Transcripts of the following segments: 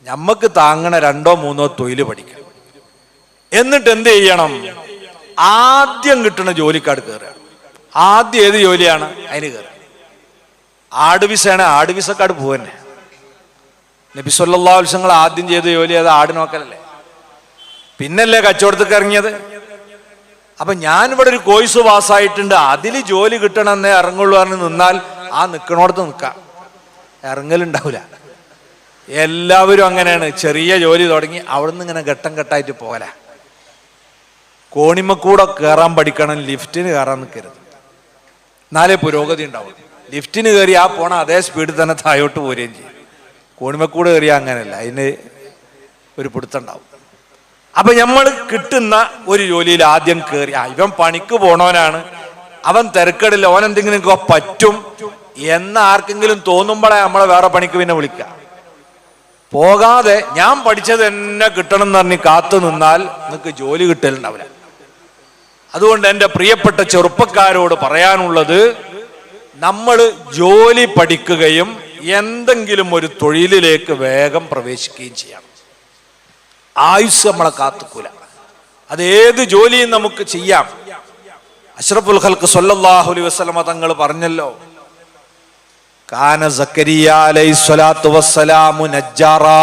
നമുക്ക് താങ്ങണ 2 or 3 തൊഴിൽ പഠിക്കണം. എന്നിട്ട് എന്ത് ചെയ്യണം? ആദ്യം കിട്ടുന്ന ജോലിക്കാട് കയറുക. ആദ്യം ഏത് ജോലിയാണ് അതിന് കയറുക. ആട് വിസയാണ്, ആട് വിസക്കാട് പോവന്നെ. നബി സല്ലല്ലാഹു അലൈഹി വസല്ലം ആദ്യം ചെയ്ത ജോലി അത് ആട് നോക്കലല്ലേ, പിന്നല്ലേ കച്ചവടത്തേക്ക് ഇറങ്ങിയത്. അപ്പൊ ഞാനിവിടെ ഒരു കോഴ്സ് പാസ്സായിട്ടുണ്ട്, അതിൽ ജോലി കിട്ടണമെന്നേ ഇറങ്ങുള്ളൂ പറഞ്ഞ് നിന്നാൽ ആ നിൽക്കണോടത്ത് നിൽക്കാം, ഇറങ്ങലുണ്ടാവില്ല. എല്ലാവരും അങ്ങനെയാണ്. ചെറിയ ജോലി തുടങ്ങി അവിടുന്ന് ഇങ്ങനെ ഘട്ടം ഘട്ടമായിട്ട് പോകല. കോണിമക്കൂടെ കയറാൻ പഠിക്കണം, ലിഫ്റ്റിന് കയറാൻ നിൽക്കരുത്, എന്നാലേ പുരോഗതി ഉണ്ടാവും. ലിഫ്റ്റിന് കയറി ആ പോണ അതേ സ്പീഡിൽ തന്നെ താഴോട്ട് പോരുകയും ചെയ്യും. കോണിമക്കൂടെ കയറിയാൽ അങ്ങനെയല്ല, അതിന് ഒരു പിടുത്തുണ്ടാവും. അപ്പൊ നമ്മൾ കിട്ടുന്ന ഒരു ജോലിയിൽ ആദ്യം കയറി, ഇവൻ പണിക്ക് പോണവനാണ്, അവൻ തിരക്കടില്ല, ഓൻ എന്തെങ്കിലും പറ്റും എന്ന് ആർക്കെങ്കിലും തോന്നുമ്പോഴേ നമ്മളെ വേറെ പണിക്ക് പിന്നെ വിളിക്കുക. പോകാതെ ഞാൻ പഠിച്ചത് എന്നെ കിട്ടണം എന്ന് പറഞ്ഞ് കാത്തു നിന്നാൽ നിങ്ങൾക്ക് ജോലി കിട്ടലുണ്ടാവില്ല. അതുകൊണ്ട് എൻ്റെ പ്രിയപ്പെട്ട ചെറുപ്പക്കാരോട് പറയാനുള്ളത്, നമ്മൾ ജോലി പഠിക്കുകയും എന്തെങ്കിലും ഒരു തൊഴിലിലേക്ക് വേഗം പ്രവേശിക്കുകയും ചെയ്യണം. ആയുസ് നമ്മളെ കാത്തുക്കൂല. അത് ഏത് ജോലിയും നമുക്ക് ചെയ്യാം. അഷ്റഫുൽ ഖൽഖ് സ്വല്ലല്ലാഹു അലൈഹി വസല്ലമ തങ്ങൾ പറഞ്ഞല്ലോ, കാന സക്കരിയ അലൈഹിസ്സലാത്തു വസ്സലാമു നജ്ജാറാ.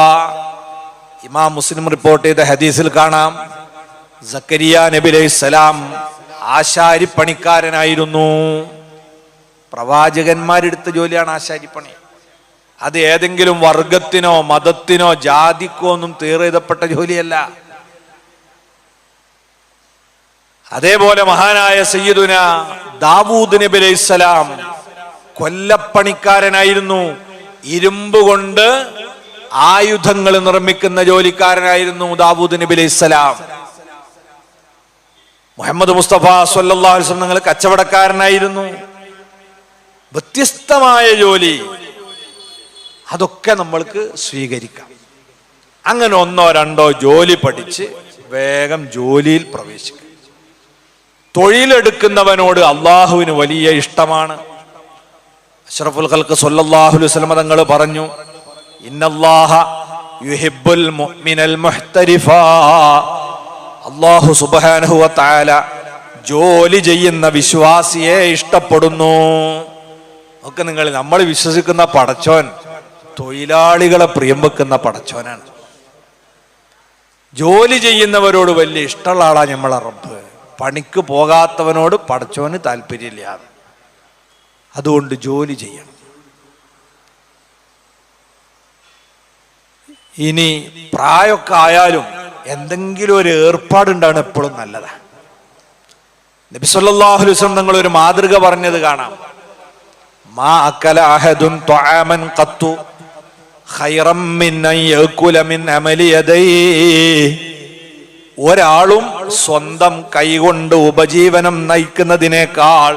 ഇമാം മുസ്ലിം റിപ്പോർട്ട് ചെയ്ത ഹദീസിൽ കാണാം, സക്കരിയ നബി അലൈഹിസ്സലാം ആശാരിപ്പണിക്കാരനായിരുന്നു. പ്രവാചകന്മാരെടുത്ത ജോലിയാണ് ആശാരിപ്പണി. അത് ഏതെങ്കിലും വർഗത്തിനോ മതത്തിനോ ജാതിക്കോ ഒന്നും തീരെഴുതപ്പെട്ട ജോലിയല്ല. അതേപോലെ മഹാനായ സയ്യിദുന ദാവൂദ് നബി അലൈഹിസ്സലാം കൊല്ലപ്പണിക്കാരനായിരുന്നു. ഇരുമ്പ് കൊണ്ട് ആയുധങ്ങൾ നിർമ്മിക്കുന്ന ജോലിക്കാരനായിരുന്നു ദാവൂദ് നബി അലൈഹിസ്സലാം. മുഹമ്മദ് മുസ്തഫ സ്വല്ലല്ലാഹു അലൈഹി വസല്ലം തങ്ങൾ കച്ചവടക്കാരനായിരുന്നു. വ്യത്യസ്തമായ ജോലി, അതൊക്കെ നമ്മൾക്ക് സ്വീകരിക്കാം. അങ്ങനെ 1 or 2 ജോലി പഠിച്ച് വേഗം ജോലിയിൽ പ്രവേശിക്കും. തൊഴിലെടുക്കുന്നവനോട് അള്ളാഹുവിന് വലിയ ഇഷ്ടമാണ്. അഷ്റഫുൽ ഖൽഖ് സ്വല്ലല്ലാഹു അലൈഹി വസല്ലം തങ്ങൾ പറഞ്ഞു, ഇന്നല്ലാഹ യുഹിബ്ബുൽ മുഅ്മിനൽ മുഹ്തരിഫാ. അല്ലാഹു സുബ്ഹാനഹു വ തആല ജോലി ചെയ്യുന്ന വിശ്വാസിയെ ഇഷ്ടപ്പെടുന്നു. ഒക്കെ നമ്മൾ വിശ്വസിക്കുന്ന പടച്ചോൻ തൊഴിലാളികളെ പ്രിയം വെക്കുന്ന പടച്ചോനാണ്. ജോലി ചെയ്യുന്നവരോട് വലിയ ഇഷ്ടമുള്ള ആളാണ് നമ്മളെ റബ്ബ്. പണിക്ക് പോകാത്തവനോട് പടച്ചോന് താല്പര്യമില്ല. അതുകൊണ്ട് ജോലി ചെയ്യണം. ഇനി പ്രായമൊക്കെ ആയാലും എന്തെങ്കിലും ഒരു ഏർപ്പാടുണ്ടാണ് എപ്പോഴും നല്ലതാണ്. നബി സല്ലല്ലാഹു അലൈഹി വസല്ലം തങ്ങൾ ഒരു മാതൃക പറഞ്ഞത് കാണാം. മാ അക്കല അഹദുൻ ത്വആമൻ ഖത്തു ഖൈറൻ മിൻ അൻ യഅകുല മിൻ അമലി യദൈഹി. ഒരാളും സ്വന്തം കൈകൊണ്ട് ഉപജീവനം നയിക്കുന്നതിനേക്കാൾ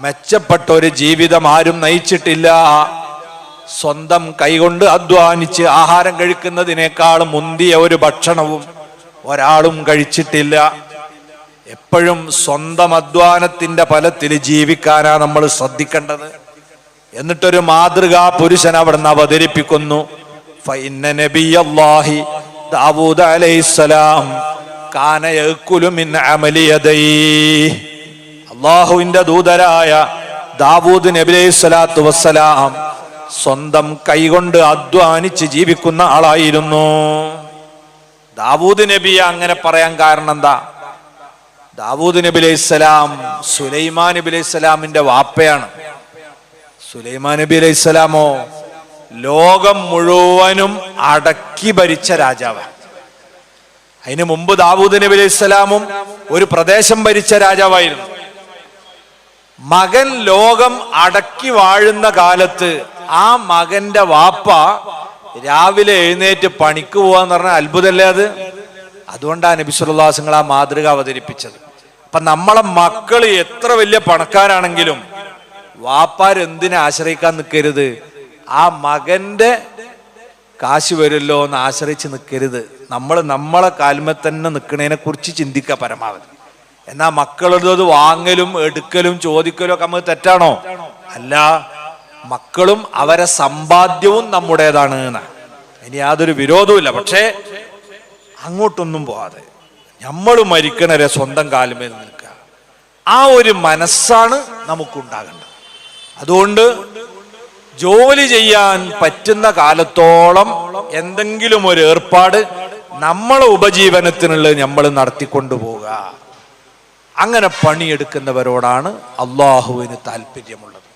മെച്ചപ്പെട്ട ഒരു ജീവിതം ആരും നയിച്ചിട്ടില്ല. സ്വന്തം കൈകൊണ്ട് അധ്വാനിച്ച് ആഹാരം കഴിക്കുന്നതിനേക്കാൾ മുന്തിയ ഒരു ഭക്ഷണവും ഒരാളും കഴിച്ചിട്ടില്ല. എപ്പോഴും സ്വന്തം അധ്വാനത്തിന്റെ ഫലത്തിൽ ജീവിക്കാനാ നമ്മൾ ശ്രദ്ധിക്കേണ്ടത്. എന്നിട്ടൊരു മാതൃകാ പുരുഷൻ അവിടുന്ന് അവതരിപ്പിക്കുന്നു. ഫഇന്ന നബിയല്ലാഹി ദാവൂദ് അലൈഹിസ്സലാം കാന യഅകുലു മിൻ അമലി യദൈഹി. അല്ലാഹുവിന്റെ ദൂതരായ ദാവൂദ് നബി അലൈഹിസ്സലാത്തു വസ്സലാം സ്വന്തം കൈകൊണ്ട് അധ്വാനിച്ച് ജീവിക്കുന്ന ആളായിരുന്നു. ദാവൂദ് നബിയെ അങ്ങനെ പറയാൻ കാരണം എന്താ? ദാവൂദ് നബി അലൈഹിസ്സലാം സുലൈമാൻ നബി അലൈഹിസ്സലാമിന്റെ വാപ്പയാണ്. സുലൈമാൻ നബി അലൈഹിസ്സലാമോ ലോകം മുഴുവനും അടക്കി ഭരിച്ച രാജാവാണ്. അതിനു മുമ്പ് ദാവൂദ് നബി അലൈഹിസ്സലാമും ഒരു പ്രദേശം ഭരിച്ച രാജാവായിരുന്നു. മകൻ ലോകം അടക്കി വാഴുന്ന കാലത്ത് ആ മകന്റെ വാപ്പ രാവിലെ എഴുന്നേറ്റ് പണിക്ക് പോവാന്ന് പറഞ്ഞാൽ അത്ഭുതമല്ലേ അത്? അതുകൊണ്ടാണ് നബി സല്ലല്ലാഹു അലൈഹി വസല്ലം ആ മാതൃക അവതരിപ്പിച്ചത്. അപ്പൊ നമ്മളെ മക്കൾ എത്ര വലിയ പണക്കാരാണെങ്കിലും വാപ്പാരെന്തിനെ ആശ്രയിക്കാൻ നിൽക്കരുത്. ആ മകന്റെ കാശ് വരുമല്ലോ എന്ന് ആശ്രയിച്ച് നിൽക്കരുത്. നമ്മളെ കാൽമ തന്നെ നിൽക്കുന്നതിനെ കുറിച്ച് ചിന്തിക്കുക പരമാവധി. എന്നാ മക്കളുള്ളത് വാങ്ങലും എടുക്കലും ചോദിക്കലും ഒക്കെ നമുക്ക് തെറ്റാണോ? അല്ല, മക്കളും അവരെ സമ്പാദ്യവും നമ്മുടേതാണ്. ഇനി യാതൊരു വിരോധവുമില്ല. പക്ഷേ അങ്ങോട്ടൊന്നും പോവാതെ നമ്മൾ മരിക്കണരെ സ്വന്തം കാലുമേൽ നിൽക്കുക, ആ ഒരു മനസ്സാണ് നമുക്കുണ്ടാകേണ്ടത്. അതുകൊണ്ട് ജോലി ചെയ്യാൻ പറ്റുന്ന കാലത്തോളം എന്തെങ്കിലും ഒരു ഏർപ്പാട് നമ്മളെ ഉപജീവനത്തിനുള്ളത് നമ്മൾ നടത്തിക്കൊണ്ടു പോവുക. അങ്ങനെ പണിയെടുക്കുന്നവരോടാണ് അള്ളാഹുവിന് താല്പര്യമുള്ളത്.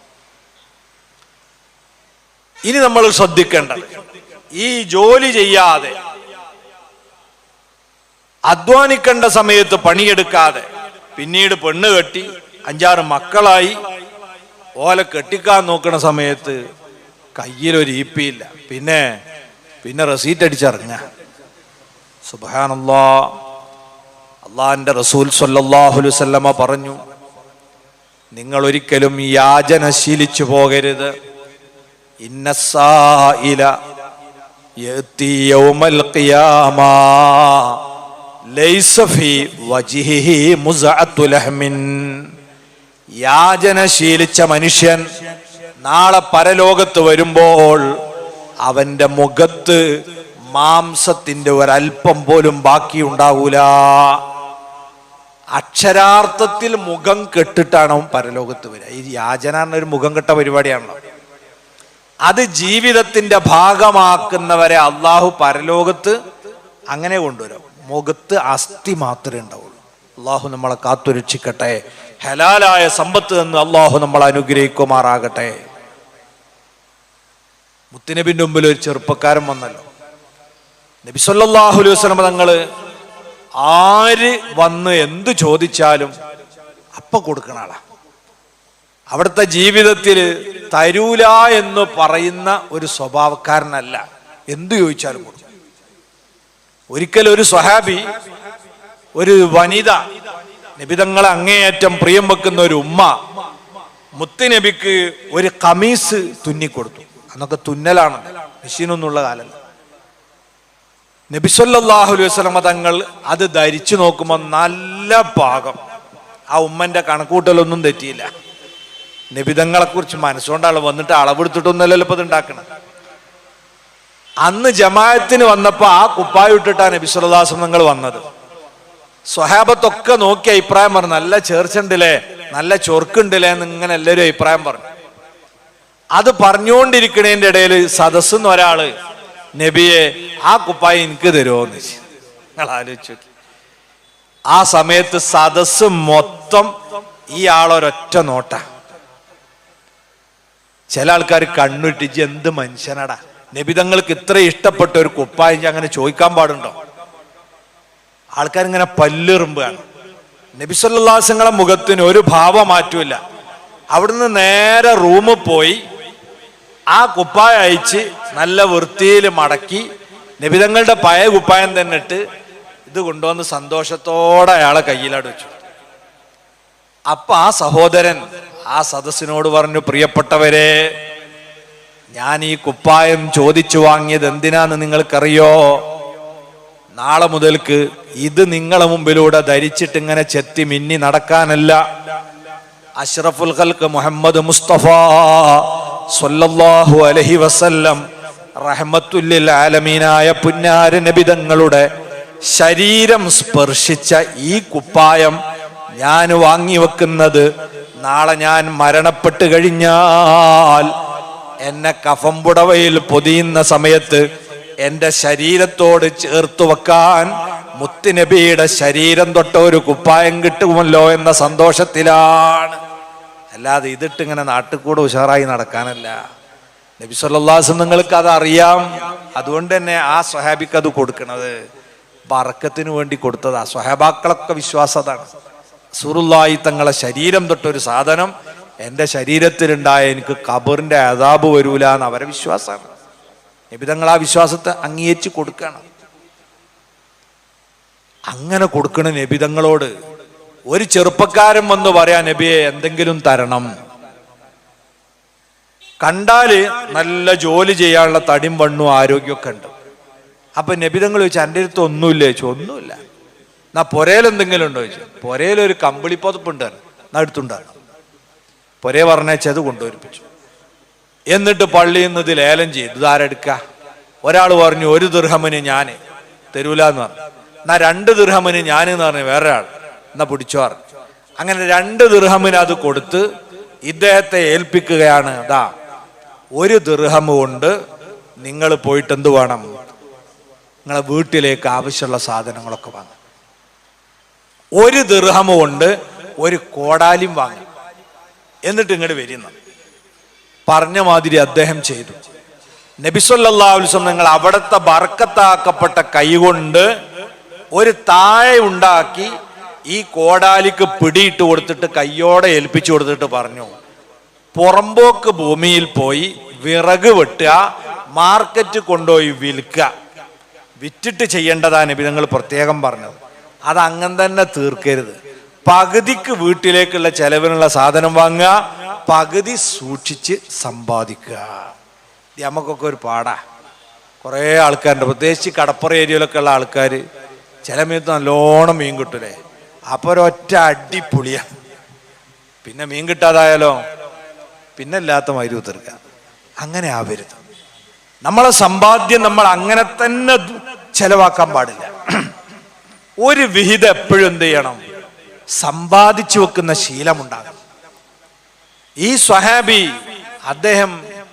ഇനി നമ്മൾ ശ്രദ്ധിക്കേണ്ടത്, ഈ ജോലി ചെയ്യാതെ അധ്വാനിക്കേണ്ട സമയത്ത് പണിയെടുക്കാതെ പിന്നീട് പെണ്ണ് കെട്ടി 5-6 മക്കളായി ഓല കെട്ടിക്കാൻ നോക്കുന്ന സമയത്ത് കയ്യിലൊരു ഈപ്പിയില്ല, പിന്നെ റസീറ്റ് അടിച്ചിറങ്ങ. സുബ്ഹാനല്ലാഹ്. അള്ളാഹിന്റെ റസൂൽ സ്വല്ലല്ലാഹു അലൈഹി വസല്ലമ പറഞ്ഞു, നിങ്ങൾ ഒരിക്കലും യാചന ശീലിച്ചു പോകരുത്. ഇന്നസ്സായില യഅതി യൗമൽ ഖിയാമ ലൈസ ഫീ വജ്ഹിഹി മുസ്അത്തു ലഹ്മിൻ. യാചന ശീലിച്ച മനുഷ്യൻ നാളെ പരലോകത്ത് വരുമ്പോൾ അവന്റെ മുഖത്ത് മാംസത്തിന്റെ ഒരൽപ്പം പോലും ബാക്കിയുണ്ടാവൂല. അക്ഷരാർത്ഥത്തിൽ മുഖം കെട്ടിട്ടാണ് അവൻ പരലോകത്ത് വരിക. ഈ യാചന ഒരു മുഖം കെട്ട പരിപാടിയാണല്ലോ. അത് ജീവിതത്തിന്റെ ഭാഗമാക്കുന്നവരെ അള്ളാഹു പരലോകത്ത് അങ്ങനെ കൊണ്ടുവരും. മുഖത്ത് അസ്ഥി മാത്രമേ ഉണ്ടാവുള്ളൂ. അള്ളാഹു നമ്മളെ കാത്തുരക്ഷിക്കട്ടെ. ഹലാലായ സമ്പത്ത് എന്ന് അള്ളാഹു നമ്മളെ അനുഗ്രഹിക്കുമാറാകട്ടെ. മുത്തുനബിന്റെ മുമ്പിൽ ഒരു ചെറുപ്പക്കാരൻ വന്നല്ലോ. നബി സല്ലല്ലാഹു അലൈഹി വസല്ലം തങ്ങള് ആര് വന്ന് എന്ത് ചോദിച്ചാലും അപ്പ കൊടുക്കണ ആളാ. അവിടുത്തെ ജീവിതത്തിൽ തരൂല എന്ന് പറയുന്ന ഒരു സ്വഭാവക്കാരനല്ല. എന്ത് ചോദിച്ചാലും കൊടുക്കും. ഒരിക്കൽ ഒരു സ്വഹാബി, ഒരു വനിത, നബിതങ്ങളെ അങ്ങേയറ്റം പ്രിയം വെക്കുന്ന ഒരു ഉമ്മ മുത്തുനബിക്ക് ഒരു കമീസ് തുന്നിക്കൊടുത്തു. അന്നൊക്കെ തുന്നലാണ്, മെഷീനൊന്നുള്ള കാലല്ല. നബി സല്ലല്ലാഹു അലൈഹി വസല്ലം തങ്ങൾ അത് ധരിച്ചു നോക്കുമ്പോൾ നല്ല പാകം. ആ ഉമ്മന്റെ കണക്കൂട്ടലൊന്നും തെറ്റിയില്ല. നബിതങ്ങളെ കുറിച്ച് മനസ്സുകൊണ്ടാണ് വന്നിട്ട് അളവെടുത്തിട്ടൊന്നുമല്ലല്ലോ ഇപ്പൊ ഇത് ഉണ്ടാക്കണം. അന്ന് ജമാഅത്തിന് വന്നപ്പോ ആ കുപ്പായ ഇട്ടിട്ടാണ് നബി സല്ലല്ലാഹു അലൈഹി വസല്ലം തങ്ങൾ വന്നത്. സ്വഹാബത്തൊക്കെ നോക്കി അഭിപ്രായം പറഞ്ഞു, നല്ല ചേർച്ചുണ്ടില്ലേ, നല്ല ചൊർക്കുണ്ടില്ലേ എന്ന് ഇങ്ങനെ എല്ലാവരും അഭിപ്രായം പറഞ്ഞു. അത് പറഞ്ഞുകൊണ്ടിരിക്കണേന്റെ ഇടയിൽ സദസ്സെന്ന് ഒരാള്, നബിയെ ആ കുപ്പായ എനിക്ക് തരുമോന്ന് ചോദിച്ചു. നിങ്ങൾ ആലോചിച്ചു. ആ സമയത്ത് സദസ്സ് മൊത്തം ഈ ആളൊരൊറ്റ നോട്ട. ചില ആൾക്കാർ കണ്ണുട്ടിച്ച് എന്ത് മനുഷ്യനടാ, നബിതങ്ങൾക്ക് ഇത്ര ഇഷ്ടപ്പെട്ട ഒരു കുപ്പായ അങ്ങനെ ചോദിക്കാൻ പാടുണ്ടോ? ആൾക്കാരിങ്ങനെ പല്ലെറുമ്പാണ്. നബി സല്ലല്ലാഹു അലൈഹി വസല്ലം മുഖത്തിന് ഒരു ഭാവമാറ്റമില്ല. അവിടുന്ന് നേരെ റൂമിൽ പോയി ആ കുപ്പായ അയച്ച് നല്ല വൃത്തിയിൽ മടക്കി നബിതങ്ങളുടെ പഴയ കുപ്പായം തന്നെ ഇട്ട് ഇത് കൊണ്ടുവന്ന് സന്തോഷത്തോടെ അയാളെ കയ്യിലാട് വെച്ചു. അപ്പൊ ആ സഹോദരൻ ആ സദസ്സിനോട് പറഞ്ഞു, പ്രിയപ്പെട്ടവരെ, ഞാൻ ഈ കുപ്പായം ചോദിച്ചു വാങ്ങിയത് എന്തിനാന്ന് നിങ്ങൾക്കറിയോ? നാളെ മുതൽക്ക് ഇത് നിങ്ങളെ മുമ്പിലൂടെ ധരിച്ചിട്ട് ഇങ്ങനെ ചെത്തി മിന്നി നടക്കാനല്ല. അഷ്റഫുൽ ഖൽഖ് മുഹമ്മദ് മുസ്തഫ സ്വല്ലല്ലാഹു അലൈഹി വസല്ലം റഹ്മത്തുൽ ലിൽ ആലമീനായ പുന്നാര നബി തങ്ങളുടെ ശരീരം സ്പർശിച്ച ഈ കുപ്പായം ഞാൻ വാങ്ങി വെക്കുന്നത് നാളെ ഞാൻ മരണപ്പെട്ട് കഴിഞ്ഞാൽ എന്നെ കഫംപുടവയിൽ പൊതിയുന്ന സമയത്ത് എന്റെ ശരീരത്തോട് ചേർത്ത് വെക്കാൻ മുത്തുനബിയുടെ ശരീരം തൊട്ട ഒരു കുപ്പായം കിട്ടുമല്ലോ എന്ന സന്തോഷത്തിലാണ്. അല്ലാതെ ഇതിട്ട് ഇങ്ങനെ നാട്ടിൽ കൂടെ ഉഷാറായി നടക്കാനല്ല. നബി സല്ലല്ലാഹു അലൈഹി വസല്ലം നിങ്ങൾക്ക് അത് അറിയാം. അതുകൊണ്ട് തന്നെ ആ സ്വഹാബിക്ക് അത് കൊടുക്കണത് ബർക്കത്തിന് വേണ്ടി കൊടുത്തതാ. സ്വഹാബാക്കളൊക്കെ വിശ്വാസം അതാണ്. റസൂലുള്ളാഹി തങ്ങളെ ശരീരം തൊട്ടൊരു സാധനം എൻ്റെ ശരീരത്തിലുണ്ടായ എനിക്ക് ഖബറിന്റെ അദാബ് വരൂല എന്ന് അവരെ വിശ്വാസമാണ്. നബി തങ്ങൾ ആ വിശ്വാസത്തെ അംഗീകരിച്ച് കൊടുക്കണം. അങ്ങനെ കൊടുക്കണ നബി തങ്ങളോട് ഒരു ചെറുപ്പക്കാരൻ വന്ന് പറയാ, നബിയെ എന്തെങ്കിലും തരണം. കണ്ടാല് നല്ല ജോലി ചെയ്യാനുള്ള തടിയും വണ്ണും ആരോഗ്യമൊക്കെ ഉണ്ട്. അപ്പൊ നബി തങ്ങൾ ചോദിച്ചു, എൻ്റെ അടുത്ത് ഒന്നുമില്ല ചോദിച്ചു. ഒന്നുമില്ല. എന്നാ പൊരയിൽ എന്തെങ്കിലും ഉണ്ടോ ചോദിച്ചു. പൊരയിലൊരു കമ്പിളിപ്പതപ്പുണ്ട്, എന്നാ എടുത്തുണ്ടാണ്. പൊരയെ പറഞ്ഞത് കൊണ്ടുവരിപ്പിച്ചു. എന്നിട്ട് പള്ളിയിൽ നിന്ന് ഇത് ലേലം ചെയ്തു. ഇതാരെടുക്ക? ഒരാൾ പറഞ്ഞു 1 ദിർഹമിന് ഞാൻ തരൂല എന്ന് പറഞ്ഞു. എന്നാ 2 ദിർഹമിന് ഞാൻ എന്ന് പറഞ്ഞു വേറൊരാൾ. എന്നാ പിടിച്ചോ പറഞ്ഞു. അങ്ങനെ 2 ദിർഹമിന് അത് കൊടുത്ത് ഇദ്ദേഹത്തെ ഏൽപ്പിക്കുകയാണ്. അതാ 1 ദിർഹം കൊണ്ട് നിങ്ങൾ പോയിട്ട് എന്ത് വേണം, നിങ്ങളെ വീട്ടിലേക്ക് ആവശ്യമുള്ള സാധനങ്ങളൊക്കെ വാങ്ങും. 1 ദിർഹം കൊണ്ട് 1 കോടാലിയും വാങ്ങും. എന്നിട്ട് ഇങ്ങോട്ട് വരുന്ന പറഞ്ഞ മാതിരി അദ്ദേഹം ചെയ്തു. നബി സല്ലല്ലാഹു അലൈഹി വസല്ലം നിങ്ങൾ അവിടുത്തെ ബർക്കത്താക്കപ്പെട്ട കൈകൊണ്ട് ഒരു താഴെ ഉണ്ടാക്കി ഈ കോടാലിക്ക് പിടിയിട്ട് കൊടുത്തിട്ട് കയ്യോടെ ഏൽപ്പിച്ചു കൊടുത്തിട്ട് പറഞ്ഞു, പുറമ്പോക്ക് ഭൂമിയിൽ പോയി വിറക് വെട്ടുക, മാർക്കറ്റ് കൊണ്ടുപോയി വിൽക്കുക. വിറ്റിട്ട് ചെയ്യേണ്ടതാ നബി നിങ്ങൾ പ്രത്യേകം പറഞ്ഞത്. അത് അങ്ങനെ തന്നെ തീർക്കരുത്. പകുതിക്ക് വീട്ടിലേക്കുള്ള ചെലവിനുള്ള സാധനം വാങ്ങുക, പകുതി സൂക്ഷിച്ച് സമ്പാദിക്കുക. നമുക്കൊക്കെ ഒരു പാടാ. കുറേ ആൾക്കാരുണ്ട്, പ്രത്യേകിച്ച് കടപ്പുറ ഏരിയയിലൊക്കെ ഉള്ള ആൾക്കാർ ചില സമയത്ത് നല്ലോണം മീൻ കിട്ടൂലേ, അപ്പോൾ ഒരൊറ്റ അടിപൊളിയാ. പിന്നെ മീൻ കിട്ടാതായാലോ പിന്നെ ഇല്ലാത്ത മൈരു തീർക്കുക. അങ്ങനെ ആവരുത്. നമ്മളെ സമ്പാദ്യം നമ്മൾ അങ്ങനെ തന്നെ ചെലവാക്കാൻ പാടില്ല. ഒരു വിഹിതം എപ്പോഴും എന്ത് ചെയ്യണം, സമ്പാദിച്ചു വെക്കുന്ന ശീലമുണ്ടാകണം. ഈ സ്വഹാബി അദ്ദേഹം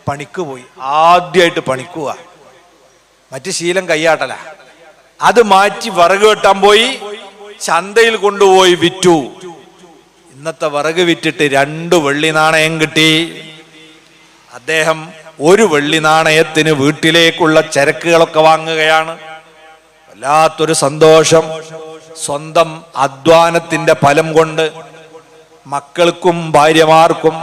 പണിക്ക് പോയി, ആദ്യമായിട്ട് പണിക്കുക. മറ്റു ശീലം കയ്യാട്ടല. അത് മാറ്റി വിറക് വെട്ടാൻ പോയി, ചന്തയിൽ കൊണ്ടുപോയി വിറ്റു. ഇന്നത്തെ വിറക് വിറ്റിട്ട് 2 വെള്ളി നാണയം കിട്ടി. അദ്ദേഹം 1 വെള്ളി നാണയത്തിന് വീട്ടിലേക്കുള്ള ചരക്കുകളൊക്കെ വാങ്ങുകയാണ്. വല്ലാത്തൊരു സന്തോഷം. സ്വന്തം അധ്വാനത്തിന്റെ ഫലം കൊണ്ട് മക്കൾക്കും ഭാര്യമാർക്കും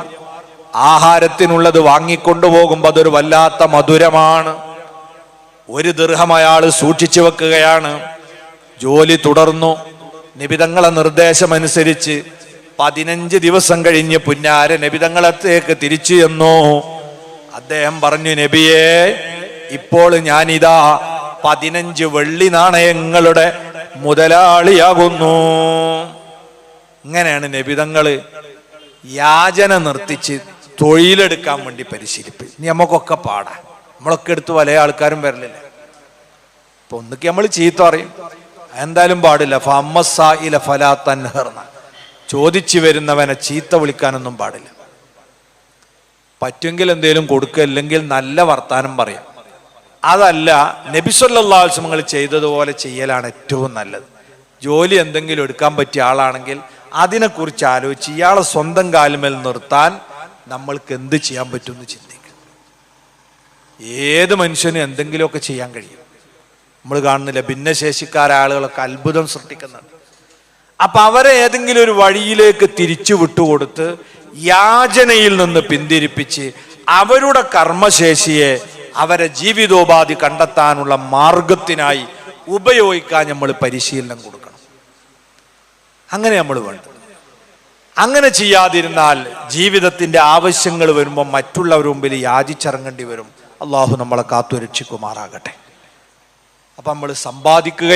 ആഹാരത്തിനുള്ളത് വാങ്ങിക്കൊണ്ടുപോകുമ്പോൾ അതൊരു വല്ലാത്ത മധുരമാണ്. 1 ദിർഹം അയാൾ സൂക്ഷിച്ചു വെക്കുകയാണ്. ജോലി തുടർന്നു. നിബിതങ്ങളെ നിർദ്ദേശമനുസരിച്ച് 15 ദിവസം കഴിഞ്ഞ് പുന്നാര നബിതങ്ങളത്തേക്ക് തിരിച്ചു ചെന്നു. അദ്ദേഹം പറഞ്ഞു, നബിയേ, ഇപ്പോൾ ഞാനിതാ 15 വെള്ളി നാണയങ്ങളുടെ മുതലാളിയാകുന്നു. ഇങ്ങനെയാണ് നബിതങ്ങള് യാചന നിർത്തിച്ച് തൊഴിലെടുക്കാൻ വേണ്ടി പരിശീലിപ്പ്. ഇനി നമുക്കൊക്കെ പാടാം. നമ്മളൊക്കെ എടുത്ത് പല ആൾക്കാരും വരലില്ല. അപ്പൊ ഒന്നിക്ക് നമ്മൾ ചീത്ത പറയും, എന്തായാലും പാടില്ല. ഫഅമ്മസ്സായില ഫലാ തൻഹർന, ചോദിച്ചു വരുന്നവനെ ചീത്ത വിളിക്കാനൊന്നും പാടില്ല. പറ്റുമെങ്കിൽ എന്തേലും കൊടുക്കുക, അല്ലെങ്കിൽ നല്ല വർത്താനം പറയാം. അതല്ല, നബി സല്ലല്ലാഹു അലൈഹി വസല്ലം ചെയ്തതുപോലെ ചെയ്യലാണ് ഏറ്റവും നല്ലത്. ജോലി എന്തെങ്കിലും എടുക്കാൻ പറ്റിയ ആളാണെങ്കിൽ അതിനെക്കുറിച്ച് ആലോചിച്ച് ഇയാളെ സ്വന്തം കാലുമേൽ നിർത്താൻ നമ്മൾക്ക് എന്ത് ചെയ്യാൻ പറ്റുമെന്ന് ചിന്തിക്കുക. ഏത് മനുഷ്യനും എന്തെങ്കിലുമൊക്കെ ചെയ്യാൻ കഴിയും. നമ്മൾ കാണുന്നില്ല, ഭിന്നശേഷിക്കാരായ ആളുകളൊക്കെ അത്ഭുതം സൃഷ്ടിക്കുന്നുണ്ട്. അപ്പൊ അവരെ ഏതെങ്കിലും ഒരു വഴിയിലേക്ക് തിരിച്ചു വിട്ടുകൊടുത്ത് യാചനയിൽ നിന്ന് പിന്തിരിപ്പിച്ച് അവരുടെ കർമ്മശേഷിയെ അവരെ ജീവിതോപാധി കണ്ടെത്താനുള്ള മാർഗത്തിനായി ഉപയോഗിക്കാൻ നമ്മൾ പരിശീലനം കൊടുക്കണം. അങ്ങനെ നമ്മൾ വേണ്ടത്. അങ്ങനെ ചെയ്യാതിരുന്നാൽ ജീവിതത്തിന്റെ ആവശ്യങ്ങൾ വരുമ്പോൾ മറ്റുള്ളവരുടെ മുമ്പിൽ യാചിച്ചിറങ്ങേണ്ടി വരും. അള്ളാഹു നമ്മളെ കാത്തുരക്ഷിക്കുമാറാകട്ടെ. അപ്പൊ നമ്മൾ സമ്പാദിക്കുക